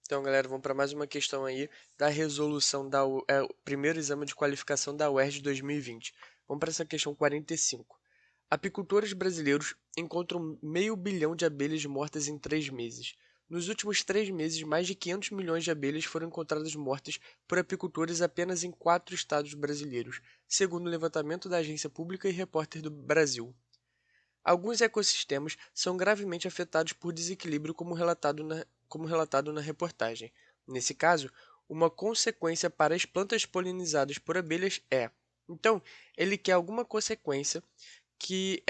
Então, galera, vamos para mais uma questão aí da resolução o primeiro exame de qualificação da UERJ 2020. Vamos para essa questão 45. Apicultores brasileiros encontram 500 milhão de abelhas mortas em 3 meses. Nos últimos 3 meses, mais de 500 milhões de abelhas foram encontradas mortas por apicultores apenas em 4 estados brasileiros, segundo o levantamento da Agência Pública e Repórter do Brasil. Alguns ecossistemas são gravemente afetados por desequilíbrio, como relatado na reportagem. Nesse caso, uma consequência para as plantas polinizadas por abelhas é. Então, ele quer alguma consequência que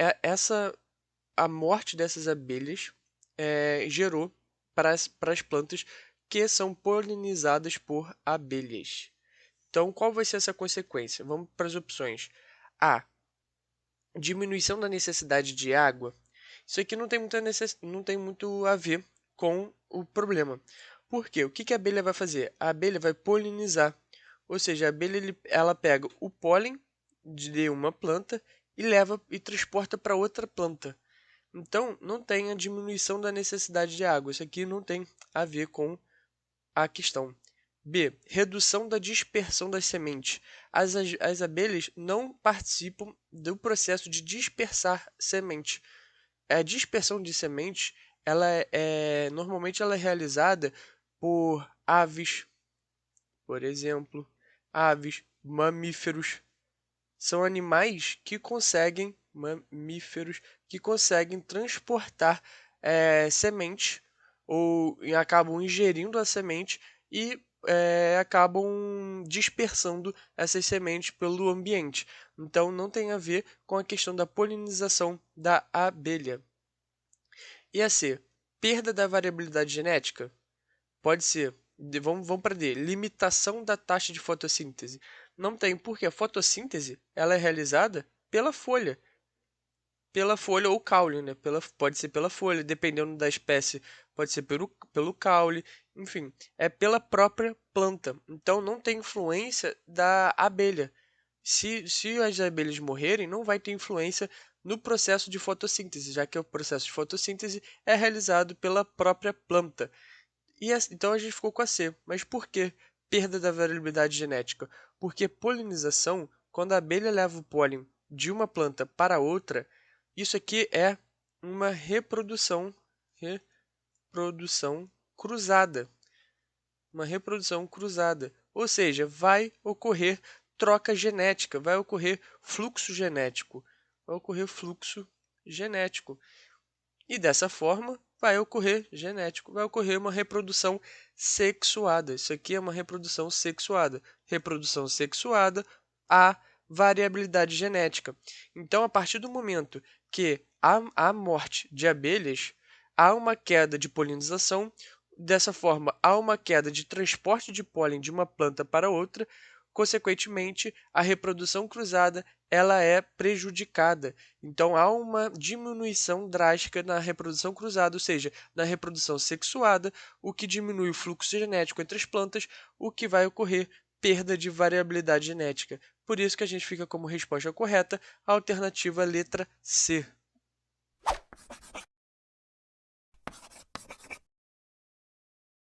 a morte dessas abelhas gerou para as plantas que são polinizadas por abelhas. Então, qual vai ser essa consequência? Vamos para as opções. A. Diminuição da necessidade de água. Isso aqui não tem muito a ver com o problema. Por quê? O que a abelha vai fazer? A abelha vai polinizar. Ou seja, a abelha ela pega o pólen de uma planta e leva e transporta para outra planta. Então, não tem a diminuição da necessidade de água. Isso aqui não tem a ver com a questão. B. Redução da dispersão das sementes. As abelhas não participam do processo de dispersar sementes. A dispersão de sementes, normalmente ela é realizada por aves, por exemplo, aves, mamíferos. São animais que conseguem, mamíferos, que conseguem transportar sementes e acabam ingerindo a semente e acabam dispersando essas sementes pelo ambiente. Então, não tem a ver com a questão da polinização da abelha. E a C, perda da variabilidade genética? Pode ser. Vamos para D. Limitação da taxa de fotossíntese. Não tem, porque a fotossíntese ela é realizada pela folha. Pela folha ou caule, né? Pode ser pela folha, dependendo da espécie, pode ser pelo caule, enfim, é pela própria planta. Então não tem influência da abelha. Se as abelhas morrerem, não vai ter influência no processo de fotossíntese, já que o processo de fotossíntese é realizado pela própria planta. Então a gente ficou com a C. Mas por que perda da variabilidade genética? Porque polinização, quando a abelha leva o pólen de uma planta para outra, isso aqui é uma reprodução cruzada. Uma reprodução cruzada. Ou seja, vai ocorrer troca genética, vai ocorrer fluxo genético. Vai ocorrer fluxo genético. E dessa forma vai ocorrer uma reprodução sexuada. Isso aqui é uma reprodução sexuada. Reprodução sexuada, há variabilidade genética. Então, a partir do momento que há morte de abelhas, há uma queda de polinização. Dessa forma, há uma queda de transporte de pólen de uma planta para outra. Consequentemente, a reprodução cruzada ela é prejudicada. Então, há uma diminuição drástica na reprodução cruzada, ou seja, na reprodução sexuada, o que diminui o fluxo genético entre as plantas, o que vai ocorrer perda de variabilidade genética. Por isso que a gente fica como resposta correta a alternativa letra C.